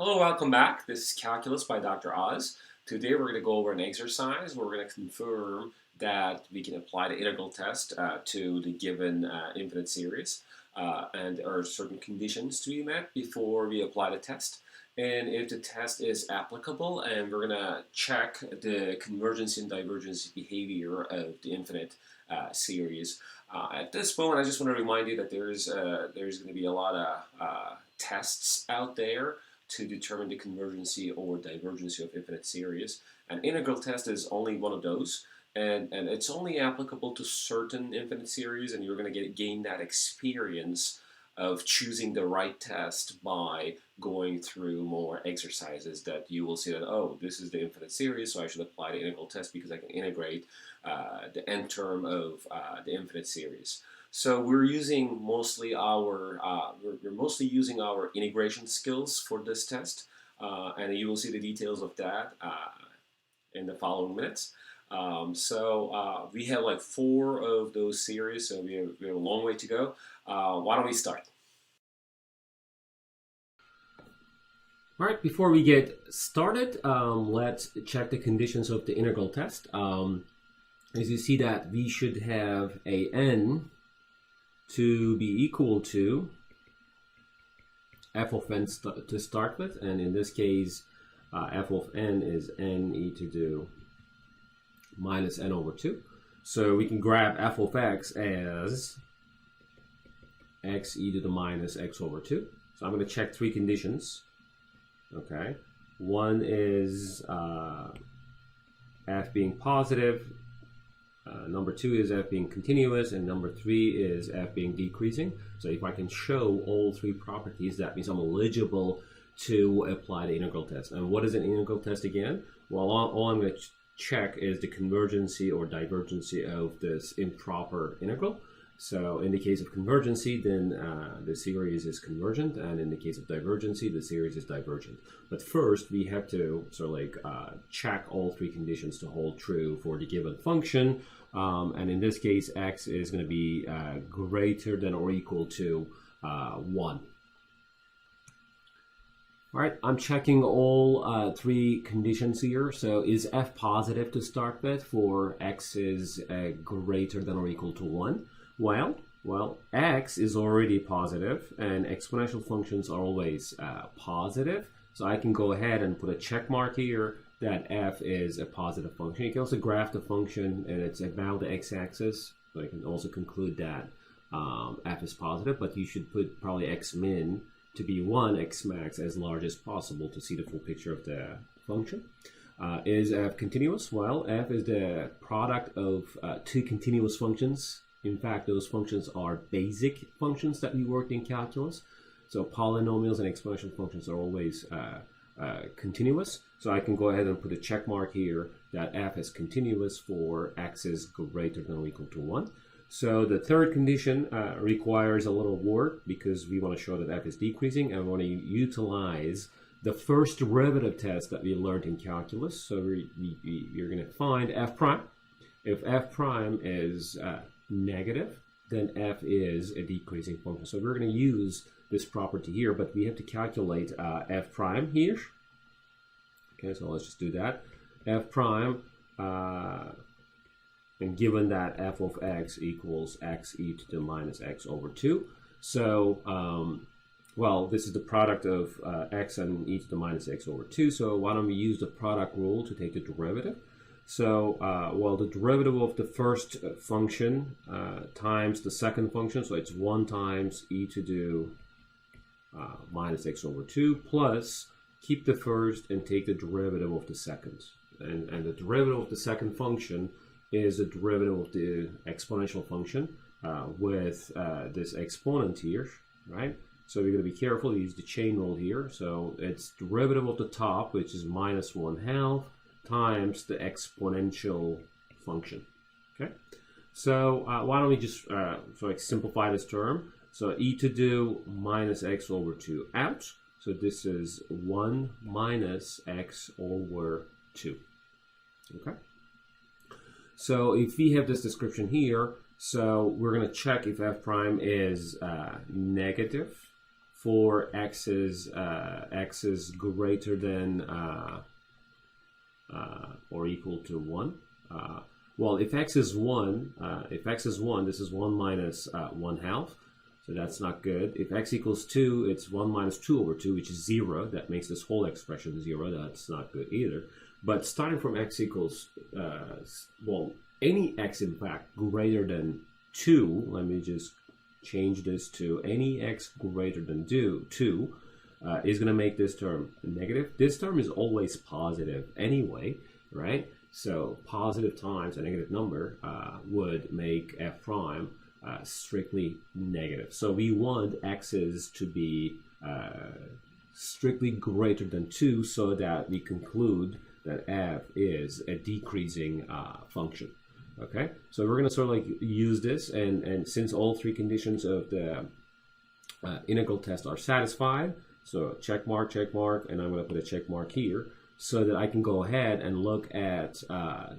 Hello, welcome back. This is Calculus by Dr. Oz. Today we're going to go over an exercise where we're going to confirm that we can apply the integral test to the given infinite series, and there are certain conditions to be met before we apply the test. And if the test is applicable, and we're going to check the convergence and divergence behavior of the infinite series. At this moment, I just want to remind you that there's going to be a lot of tests out there to determine the convergency or divergency of infinite series. An integral test is only one of those, and it's only applicable to certain infinite series, and you're going to gain that experience of choosing the right test by going through more exercises that you will see that, oh, this is the infinite series, so I should apply the integral test because I can integrate the nth term of the infinite series. So we're using mostly we're mostly using our integration skills for this test, and you will see the details of that in the following minutes. We have like 4 of those series, so we have a long way to go. Why don't we start? All right, before we get started, let's check the conditions of the integral test. As you see that we should have a n to be equal to f of n to start with, and in this case f of n is n e to the minus n over 2. So we can grab f of x as x e to the minus x over 2. So I'm going to check 3 conditions. Okay, one is f being positive. Number 2 is f being continuous, and number 3 is f being decreasing. So if I can show all 3 properties, that means I'm eligible to apply the integral test. And what is an integral test again? Well, all I'm going to check is the convergency or divergency of this improper integral. So in the case of convergency, then the series is convergent, and in the case of divergency, the series is divergent. But first, we have to check all 3 conditions to hold true for the given function. And in this case, x is going to be greater than or equal to 1. All right, I'm checking all 3 conditions here. So is f positive to start with for x is greater than or equal to 1? Well, x is already positive, and exponential functions are always positive. So I can go ahead and put a check mark here that f is a positive function. You can also graph the function, and it's about the x-axis. So I can also conclude that f is positive, but you should put probably x min to be 1, x max as large as possible to see the full picture of the function. Is f continuous? Well, f is the product of 2 continuous functions. In fact, those functions are basic functions that we worked in calculus. So polynomials and exponential functions are always continuous. So I can go ahead and put a check mark here that f is continuous for x is greater than or equal to 1. So the third condition requires a little work because we want to show that f is decreasing, and we want to utilize the first derivative test that we learned in calculus. So you're going to find f prime. If f prime is negative, then f is a decreasing function. So we're going to use this property here, but we have to calculate f prime here. Okay, so let's just do that. F prime, and given that f of x equals x e to the minus x over 2. So, well, this is the product of x and e to the minus x over 2. So why don't we use the product rule to take the derivative? So, well, the derivative of the first function times the second function, so it's 1 times e to the minus x over 2, plus keep the first and take the derivative of the second. And the derivative of the second function is the derivative of the exponential function with this exponent here, right? So we're going to be careful to use the chain rule here. So it's derivative of the top, which is minus 1/2, times the exponential function. Okay, so why don't we just simplify this term? So e to the minus x over 2 out. So this is 1 minus x over 2. Okay. So if we have this description here, so we're going to check if f prime is negative for x is greater than or equal to 1. Well, if x is 1, this is 1 minus 1/2. So that's not good. If x equals 2, it's 1 minus 2 over 2, which is 0. That makes this whole expression 0. That's not good either. But starting from x equals, well, any x, in fact, greater than 2, let me just change this to any x greater than 2, is going to make this term negative. This term is always positive anyway, right? So positive times a negative number would make f prime strictly negative. So we want x's to be strictly greater than 2 so that we conclude that f is a decreasing function. Okay, so we're going to sort of like use this, and since all three conditions of the integral test are satisfied, so check mark, and I'm going to put a check mark here so that I can go ahead and look at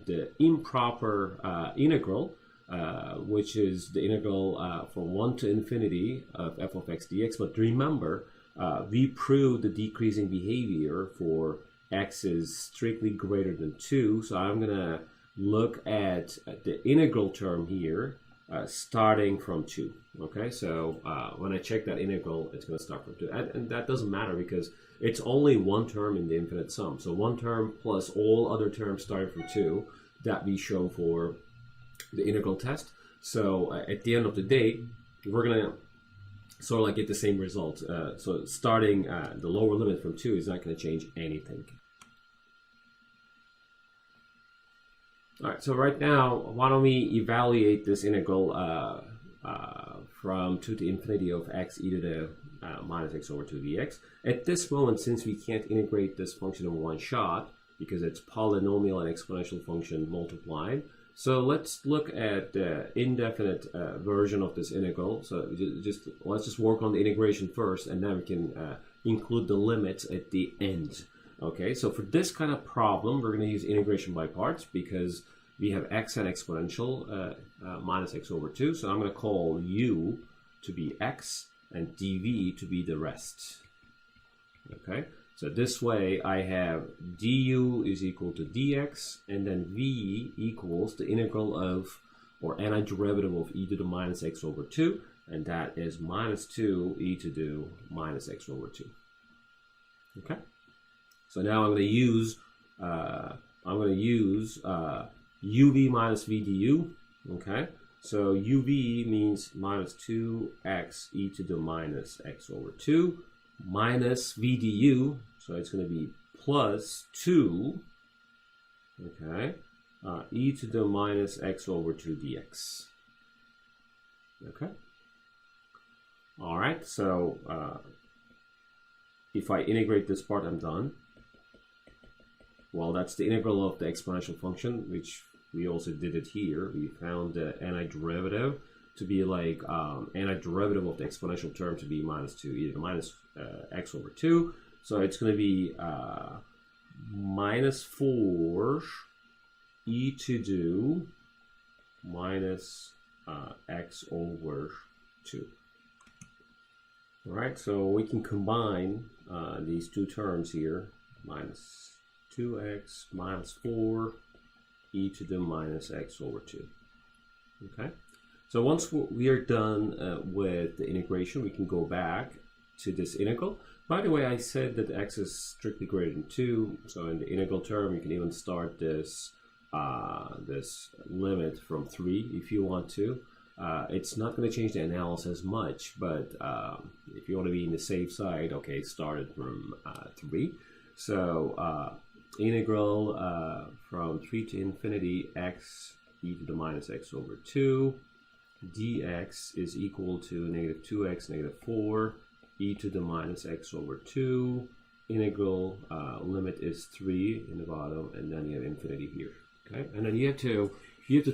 the improper integral, which is the integral from 1 to infinity of f of x dx. But remember, we proved the decreasing behavior for x is strictly greater than 2, so I'm going to look at the integral term here starting from 2. Okay, so when I check that integral, it's going to start from 2. And that doesn't matter because it's only one term in the infinite sum. So one term plus all other terms starting from 2 that we show for the integral test. So at the end of the day, we're going to sort of like get the same result. So starting the lower limit from 2 is not going to change anything. All right, so right now, why don't we evaluate this integral from 2 to infinity of x e to the minus x over 2 dx. At this moment, since we can't integrate this function in one shot, because it's polynomial and exponential function multiplied, so let's look at the indefinite version of this integral. So let's just work on the integration first, and then we can include the limits at the end. Okay, so for this kind of problem, we're going to use integration by parts because we have x and exponential minus x over 2. So I'm going to call u to be x and dv to be the rest. Okay, so this way I have du is equal to dx, and then v equals the integral of, or antiderivative of e to the minus x over 2, and that is minus 2 e to the minus x over 2. Okay. So now I'm going to use uv minus v du. Okay, so uv means minus 2x e to the minus x over 2 minus v du. So it's going to be plus 2. Okay, e to the minus x over 2 dx. Okay. All right. So if I integrate this part, I'm done. Well, that's the integral of the exponential function, which we also did it here. We found the antiderivative to be like antiderivative of the exponential term to be minus 2 e to the minus x over 2. So it's going to be minus 4 e to the minus x over 2. All right, so we can combine these two terms here, minus 2x minus 4 e to the minus x over 2. Okay, so once we are done with the integration, we can go back to this integral. By the way, I said that x is strictly greater than 2, so in the integral term you can even start this this limit from 3 if you want to. It's not going to change the analysis much, but if you want to be in the safe side, okay, start it from 3. So integral from 3 to infinity x e to the minus x over 2 dx is equal to negative 2x negative 4 e to the minus x over 2. Integral limit is 3 in the bottom, and then you have infinity here. Okay, and then you have to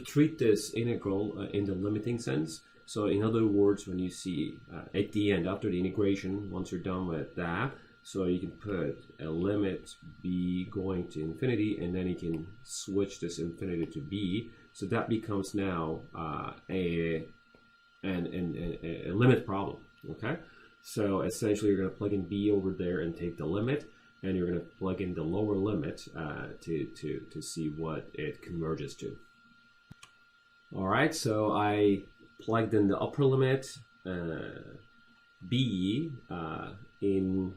treat this integral in the limiting sense. So in other words, when you see at the end, after the integration, once you're done with that, so you can put a limit b going to infinity, and then you can switch this infinity to b. So that becomes now a limit problem. Okay, So essentially you're going to plug in b over there and take the limit, and you're going to plug in the lower limit to see what it converges to. All right, so I plugged in the upper limit b in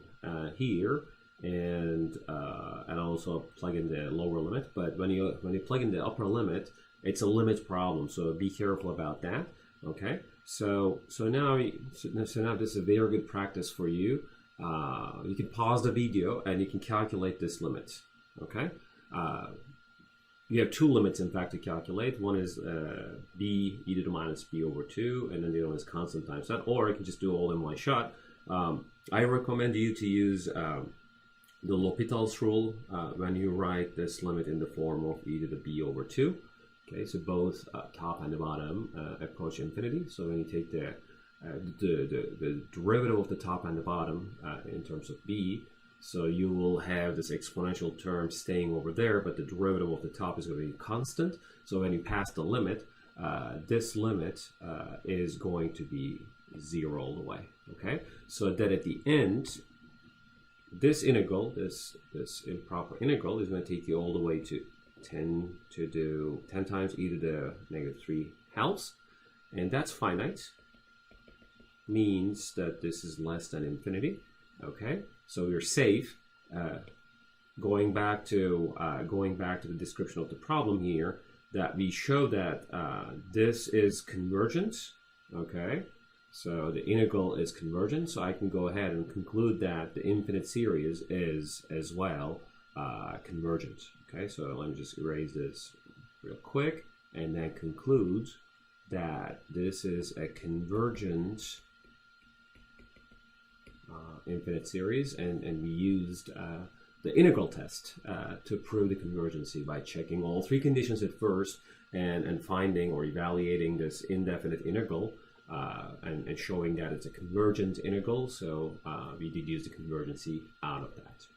here, and also plug in the lower limit. But when you plug in the upper limit, it's a limit problem, so be careful about that. Okay, so now this is a very good practice for you. You can pause the video and you can calculate this limit. Okay, you have two limits in fact to calculate. One is b e to the minus b over 2, and then the other one is constant times that, or you can just do it all in one shot. I recommend you to use the L'Hopital's rule when you write this limit in the form of e to the b over 2. Okay, so both top and the bottom approach infinity. So when you take the derivative of the top and the bottom in terms of b, so you will have this exponential term staying over there, but the derivative of the top is going to be constant. So when you pass the limit, this limit is going to be 0 all the way. Okay, so that at the end, this integral, this improper integral, is going to take you all the way to 10 times e to the negative 3 halves, and that's finite, means that this is less than infinity. Okay, so you're safe. Going back to the description of the problem here, that we show that this is convergent. Okay, so the integral is convergent, so I can go ahead and conclude that the infinite series is as well convergent. Okay, so let me just erase this real quick and then conclude that this is a convergent infinite series, and we used the integral test to prove the convergency by checking all three conditions at first and finding or evaluating this indefinite integral and showing that it's a convergent integral. So we deduce the convergency out of that.